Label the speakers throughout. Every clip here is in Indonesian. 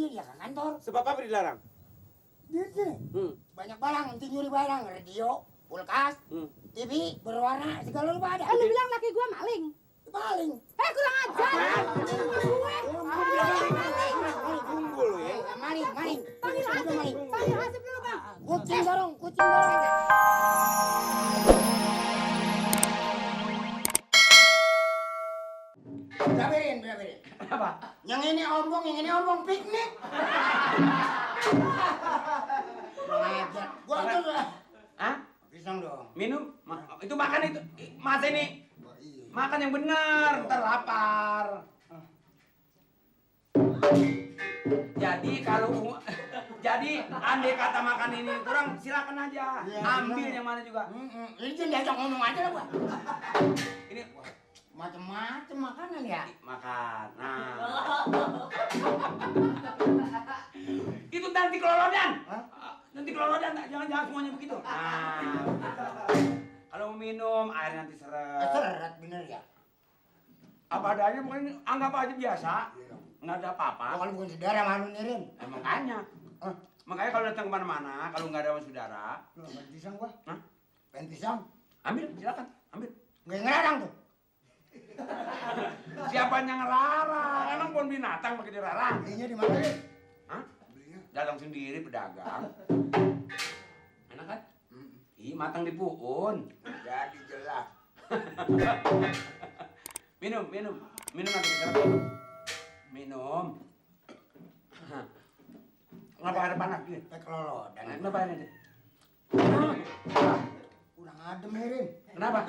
Speaker 1: dia ke kantor.
Speaker 2: Sebab apa dilarang?
Speaker 1: Di sini banyak barang, nanti nyuri barang, radio, kulkas, TV berwarna segala rupa ada.
Speaker 3: Lu bilang laki gua maling.
Speaker 1: Maling.
Speaker 3: Kurang ajar.
Speaker 2: Tunggu lu ya.
Speaker 1: Maling.
Speaker 3: Panggil Hasip.
Speaker 1: Maling.
Speaker 3: Panggil Hasip dulu, Bang.
Speaker 1: Kucing dorong. Berabirin.
Speaker 2: Kenapa?
Speaker 1: Yang ini ombong piknik. Ajar. Gua tuh.
Speaker 2: Hah?
Speaker 1: Pisang dong.
Speaker 2: Minum? Itu makan itu. Mas ini.
Speaker 1: Iya.
Speaker 2: Makan yang benar, ntar lapar. Jadi andai kata makan ini kurang, silakan aja.
Speaker 1: Iya,
Speaker 2: Ambil
Speaker 1: iya.
Speaker 2: yang mana juga.
Speaker 1: Ini jangan diajak ngomong aja lah gua.
Speaker 2: Ini
Speaker 1: Macem-macem makanan ya.
Speaker 2: makan. Nah. Itu nanti kelolodan.
Speaker 1: Hah?
Speaker 2: Nanti kelolodan, jangan semuanya begitu. Nah. Kalau mau minum, air nanti seret.
Speaker 1: Seret bener ya.
Speaker 2: Apa adanya, pokoknya anggap aja biasa. Nggak ada apa-apa.
Speaker 1: Kalau bukan saudara malu nirin.
Speaker 2: Makanya. Makanya kalau datang kemana-mana, kalau nggak ada sama saudara,
Speaker 1: Loh, pengen pisang gua.
Speaker 2: Hah?
Speaker 1: Pengen pisang.
Speaker 2: ambil, silakan, ambil.
Speaker 1: Nggak ngelarang tuh.
Speaker 2: Siapa yang ngelarang? Emang pohon binatang pakai dilarang?
Speaker 1: Belinya di mana ya?
Speaker 2: Hah?
Speaker 1: Belinya.
Speaker 2: Datang sendiri pedagang. Enak kan? Ih, matang di puun.
Speaker 1: Jadi jelas.
Speaker 2: Minum nanti kita minum. Kenapa ada panas gitu?
Speaker 1: Kayak kelolodan.
Speaker 2: Kenapa ini?
Speaker 1: Kurang adem nirin.
Speaker 2: Kenapa?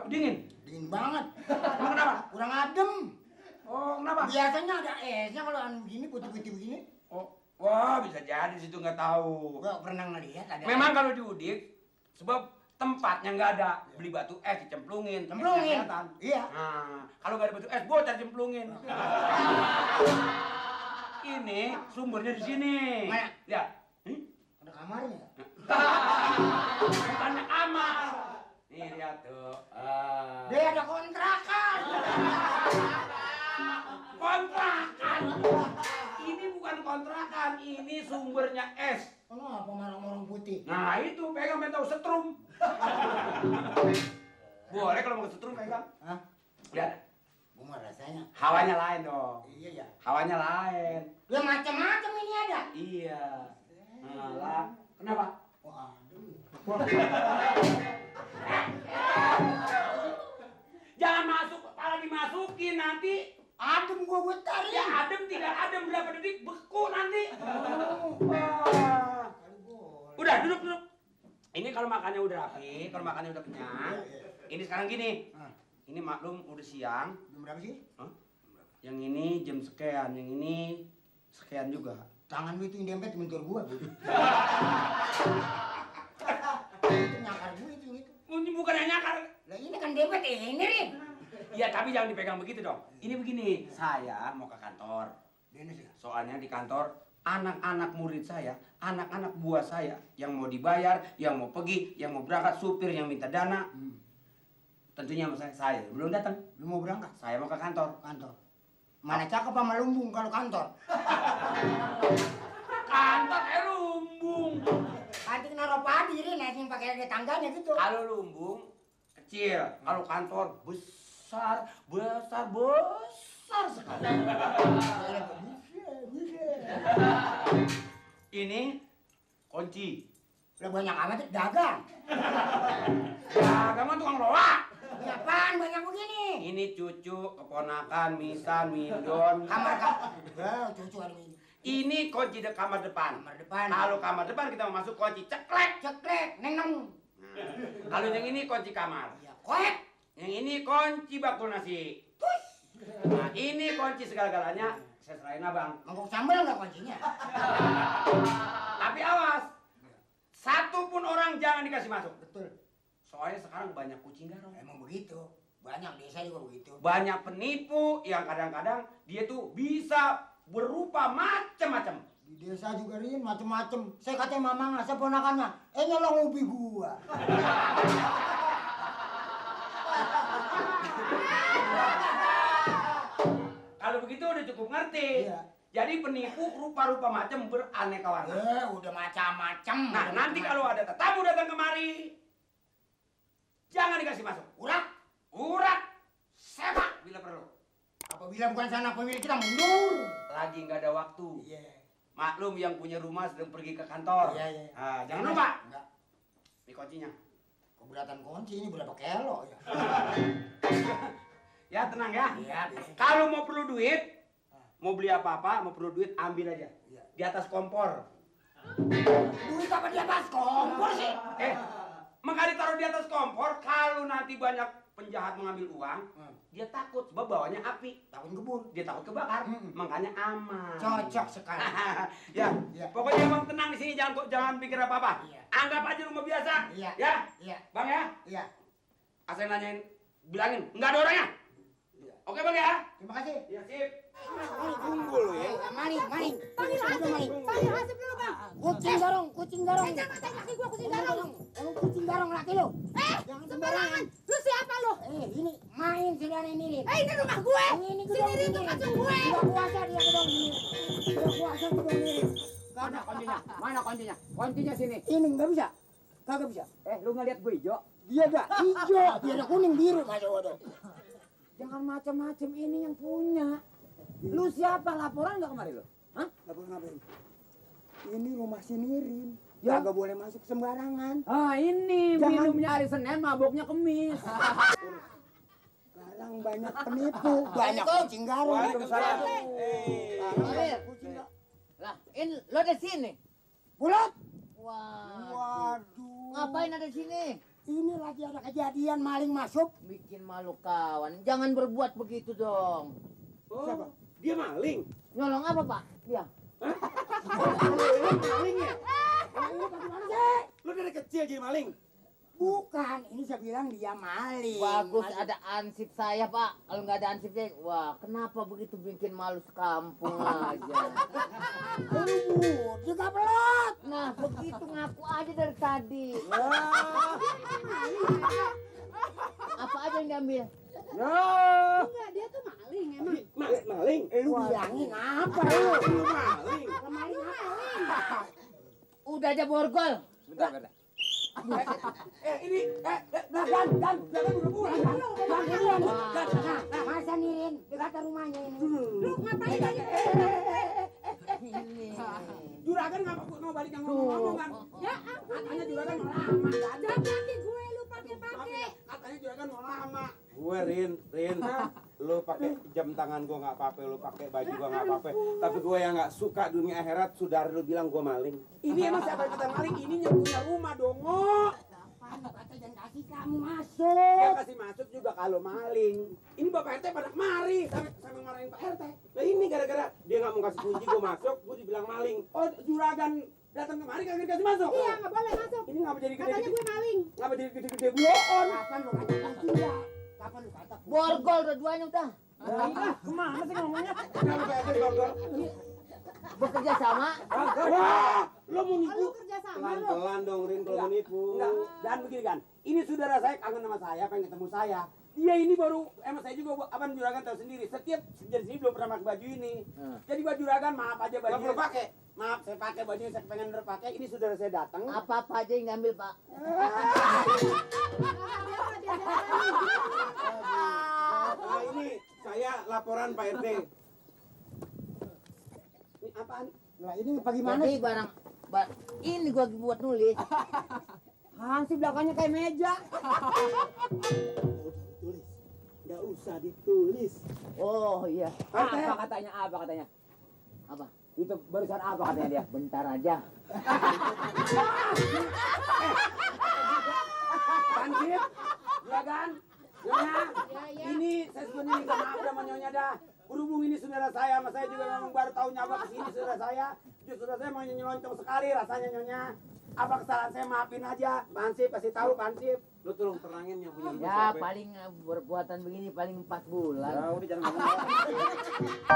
Speaker 2: Dingin?
Speaker 1: Dingin banget.
Speaker 2: Emang kenapa?
Speaker 1: Kurang adem.
Speaker 2: Oh, kenapa?
Speaker 1: Biasanya ada esnya kalau anu begini putih-putih begini.
Speaker 2: Oh, wah bisa jadi situ nggak tahu.
Speaker 1: Gua pernah ngelihat ada.
Speaker 2: Memang kalau diudik, sebab tempatnya nggak ada, beli batu es dicemplungin.
Speaker 1: Cemplungin.
Speaker 2: Kelihatan.
Speaker 1: Iya.
Speaker 2: Nah, kalau nggak ada batu es, bocor cemplungin. Ini sumbernya di sini.
Speaker 1: Mana?
Speaker 2: Lihat.
Speaker 1: Ada kamarnya.
Speaker 2: Bukannya kamar. Nih lihat tuh.
Speaker 1: Dia ada kontrakan.
Speaker 2: Kontrakan. Ini bukan kontrakan, ini sumbernya es.
Speaker 1: Kenapa marang-marang putih?
Speaker 2: Nah itu pegang tahu setrum. Boleh kalau mau setrum pegang.
Speaker 1: Hah?
Speaker 2: Lihat.
Speaker 1: Gua mah rasanya.
Speaker 2: Hawanya lain dong.
Speaker 1: Iya ya.
Speaker 2: Hawanya lain.
Speaker 1: Ya macam-macam ini ada.
Speaker 2: Iya. Nah, lah. Kenapa?
Speaker 1: Waduh.
Speaker 2: Jangan masuk, kepala dimasukin nanti.
Speaker 1: Adem gua betarin.
Speaker 2: Ya adem tidak adem berapa detik beku nanti. Udah duduk. Ini kalau makannya udah rapi, kalau makannya udah kenyang. Ini sekarang gini. Ini maklum udah siang.
Speaker 1: Jam berapa sih?
Speaker 2: Hah? Yang ini jam sekian, yang ini sekian juga.
Speaker 1: Tangan lu itu yang dempet mentor gua. Bu. Itu nyakar gua itu.
Speaker 2: Ini bukan yang nyakar.
Speaker 1: Lah ini kan dempet ini Rin.
Speaker 2: Iya tapi jangan dipegang begitu dong. Ini begini, saya mau ke kantor. Soalnya di kantor anak-anak murid saya, anak-anak buah saya yang mau dibayar, yang mau pergi, yang mau berangkat, supir yang minta dana. Tentunya sama saya belum datang.
Speaker 1: Lu mau berangkat?
Speaker 2: Saya mau ke kantor.
Speaker 1: Kantor. Mana cakep sama lumbung kalau kantor?
Speaker 2: Kantor lumbung.
Speaker 1: Kanting naruh padi Rin, naikin pakai ada tangganya gitu.
Speaker 2: Kalau lumbung kecil, kalau kantor besar sekali. Ini kunci.
Speaker 1: Lah banyak amat dagang.
Speaker 2: Dagang mah tukang loak.
Speaker 1: Apaan banyak begini?
Speaker 2: Ini cucu, keponakan, Misan, Mindon.
Speaker 1: Kamar. Cucu ada ini.
Speaker 2: Ini kunci kamar depan.
Speaker 1: Kamar depan.
Speaker 2: Kalau kamar depan kita mau masuk kunci ceklek.
Speaker 1: Neng.
Speaker 2: Kalau yang ini kunci kamar.
Speaker 1: Ya, koek.
Speaker 2: Yang ini kunci bakul nasi. Nah, ini kunci segala-galanya. Saya serahin abang.
Speaker 1: Mangkok sambal nggak kuncinya?
Speaker 2: Tapi awas. Satu pun orang jangan dikasih masuk.
Speaker 1: Betul.
Speaker 2: Soalnya sekarang banyak kucing garong.
Speaker 1: Emang begitu. Banyak desa juga begitu.
Speaker 2: Banyak penipu yang kadang-kadang dia tuh bisa berupa macam-macam.
Speaker 1: Di desa juga Rin macem-macem. Saya katanya mamang saya ponakannya. Nyolong ubi gua.
Speaker 2: Kalau begitu udah cukup ngerti.
Speaker 1: Iya.
Speaker 2: Jadi penipu rupa-rupa macam beraneka warna.
Speaker 1: Udah macam-macam.
Speaker 2: Nah, nanti kalau ada tamu datang kemari, jangan dikasih masuk. Urat, sepak bila perlu.
Speaker 1: Apabila bukan sana pemilik kita mundur.
Speaker 2: Lagi nggak ada waktu.
Speaker 1: Iya.
Speaker 2: Maklum yang punya rumah sedang pergi ke kantor.
Speaker 1: Iya.
Speaker 2: Nah, jangan lupa.
Speaker 1: Enggak.
Speaker 2: Ini kuncinya.
Speaker 1: Keberatan kunci ini berapa kilo ya?
Speaker 2: Ya tenang ya.
Speaker 1: Iya.
Speaker 2: Kalau mau perlu duit, mau beli apa-apa, mau perlu duit ambil aja.
Speaker 1: Iya.
Speaker 2: Di atas kompor.
Speaker 1: Duit apa di atas kompor sih?
Speaker 2: Maka ditaruh di atas kompor. Kalau nanti banyak penjahat mengambil uang, dia takut sebab bawanya api.
Speaker 1: Takut kebun.
Speaker 2: Dia takut kebakar. Makanya aman.
Speaker 1: Cocok sekali.
Speaker 2: Ya,
Speaker 1: Iya.
Speaker 2: pokoknya bang tenang di sini, jangan pikir apa-apa.
Speaker 1: Iya.
Speaker 2: Anggap aja rumah biasa.
Speaker 1: Iya.
Speaker 2: Ya,
Speaker 1: Iya.
Speaker 2: bang ya.
Speaker 1: Iya.
Speaker 2: Asal nanyain, bilangin nggak ada orangnya.
Speaker 1: Iya.
Speaker 2: Oke bang ya.
Speaker 1: Terima kasih.
Speaker 2: Ya sip.
Speaker 4: Tunggu lu ya.
Speaker 1: Maling.
Speaker 3: Panggil Hasip. Panggil Hasip dulu bang.
Speaker 1: Kucing dorong.
Speaker 3: Jangan ngatain laki gua kucing garong.
Speaker 1: Lu kucing dorong laki lu. Jangan
Speaker 3: Sembarangan. Lu siapa lu?
Speaker 1: Ini main saudara Nirin.
Speaker 3: Ini rumah gue.
Speaker 1: Ini
Speaker 3: Si Nirin tuh kacung gue.
Speaker 1: Udah puasa dia gedong ini. Udah puasa gedong Nirin.
Speaker 4: Mana kuncinya? Mana kuncinya? Kuncinya sini.
Speaker 1: Ini nggak bisa. Kagak bisa.
Speaker 4: Lu ngeliat gue hijau?
Speaker 1: Dia ada hijau, dia ada kuning biru masuk waduh.
Speaker 4: Jangan macam-macam, ini yang punya. Lu siapa? Laporan nggak kemarin lu? Hah?
Speaker 1: Laporan ngapain? Ini rumah si Nirin.
Speaker 4: Ya.
Speaker 1: Kagak boleh masuk sembarangan.
Speaker 4: Ah ini
Speaker 1: Jangan.
Speaker 4: minumnya hari Senin, maboknya Kemis.
Speaker 1: Sekarang banyak penipu, banyak kucing garong.
Speaker 4: Waalaikumsalam.
Speaker 1: Banyak kucing garong.
Speaker 5: Lah, ini lo ada sini.
Speaker 1: Bulat.
Speaker 5: Wah.
Speaker 1: Waduh.
Speaker 5: Ngapain ada sini?
Speaker 1: Ini lagi ada kejadian maling masuk.
Speaker 5: Bikin malu kawan. Jangan berbuat begitu dong.
Speaker 1: Siapa?
Speaker 4: Dia maling.
Speaker 5: Nyolong apa, Pak? Dia.
Speaker 4: Maling ya?
Speaker 1: Ini bagaimana sih?
Speaker 4: Lu dari kecil jadi maling?
Speaker 1: Bukan, ini saya bilang dia maling.
Speaker 5: Bagus
Speaker 1: Maling.
Speaker 5: ada ansip saya, Pak. Kalau nggak ada ansip saya, wah, kenapa begitu bikin malu sekampung aja.
Speaker 1: Aduh, juga pelot.
Speaker 5: Nah, begitu ngaku aja dari tadi. Apa aja yang diambil?
Speaker 4: Ya.
Speaker 3: Enggak, dia tuh maling emang.
Speaker 4: Maling?
Speaker 1: Lu bilangin apa lu?
Speaker 4: Lu maling?
Speaker 1: Maling apa?
Speaker 5: Udah aja borgol.
Speaker 4: Bentar.
Speaker 1: Dan udah pulang. Masa Nirin dekat rumahnya ini.
Speaker 3: Lu ngapain aja?
Speaker 5: Ini.
Speaker 4: Juragan nggak balik yang ngomong kan?
Speaker 3: Ya,
Speaker 4: Katanya juragan mau lama.
Speaker 3: jam kaki gue lu pakai.
Speaker 4: Katanya juragan mau lama. Gue Rin, lu pakai jam tangan gue nggak apa-apa, lu pakai baju gue nggak apa-apa. Tapi gue yang nggak suka dunia akhirat, saudara lu bilang gue maling. Ini emang siapa yang kita maling? Ini yang punya rumah dongo.
Speaker 1: Kata jangan kasih kamu
Speaker 4: Dia
Speaker 1: masuk.
Speaker 4: kasih masuk juga kalau maling. Ini Bapak RT pada kemari, sampai marahin Pak RT. Nah ini gara-gara dia nggak mau kasih kunci gue masuk, gue dibilang maling. Oh juragan datang kemari kagak dikasih masuk.
Speaker 3: Iya, nggak boleh masuk.
Speaker 4: Ini ngapa jadi
Speaker 3: Katanya
Speaker 4: gede-gede?
Speaker 3: gue maling.
Speaker 4: Ngapa jadi gede-gede bloon?
Speaker 1: Kapan lu kata kunci ya? Kapan lu kata kunci?
Speaker 5: Borgol dua-duanya udah.
Speaker 4: Kemana sih ngomongnya? Kenapa Pak RT gogol?
Speaker 5: Bekerja sama.
Speaker 4: Wah, lo mau nipu?
Speaker 3: Lu kerja sama lu.
Speaker 4: Pelan-pelan dong, Rin, kalau mau nipu. Enggak, dan begini kan, ini saudara saya kangen sama saya, pengen ketemu saya. Dia ini baru, emang saya juga, abang juragan tahu sendiri, setiap dari sini belum pernah pakai baju ini. Jadi baju juragan, maaf aja baju. Belum pakai? Maaf, saya pakai baju saya pengen pakai. Ini saudara saya datang.
Speaker 5: Apa-apa aja yang diambil, Pak.
Speaker 4: Nah, ini saya laporan Pak RT. Ini apaan?
Speaker 1: Lah ini bagaimana
Speaker 5: Jadi
Speaker 1: sih?
Speaker 5: ini gua buat nulis.
Speaker 4: Hansi belakangnya kayak meja. Tulis. Nggak usah ditulis.
Speaker 5: Oh iya.
Speaker 4: Apa katanya? Apa katanya?
Speaker 5: Apa?
Speaker 4: Itu barusan apa katanya dia?
Speaker 5: Bentar aja.
Speaker 4: Pansip, juragan, nyonya. Ini saya sebenarnya minta maaf sama nyonya dah. Berhubung ini saudara saya, sama saya juga memang baru tahu nyawa kesini saudara saya. Saudara saya mau nyelonong sekali rasanya nyonya. Apa kesalahan saya maafin aja. Pansip kasih tahu Pansip. Lu tolong terangin yang punya rumah
Speaker 5: Ya
Speaker 4: siapa.
Speaker 5: paling perbuatan begini paling 4 bulan.
Speaker 4: Ya udah jangan ngomong.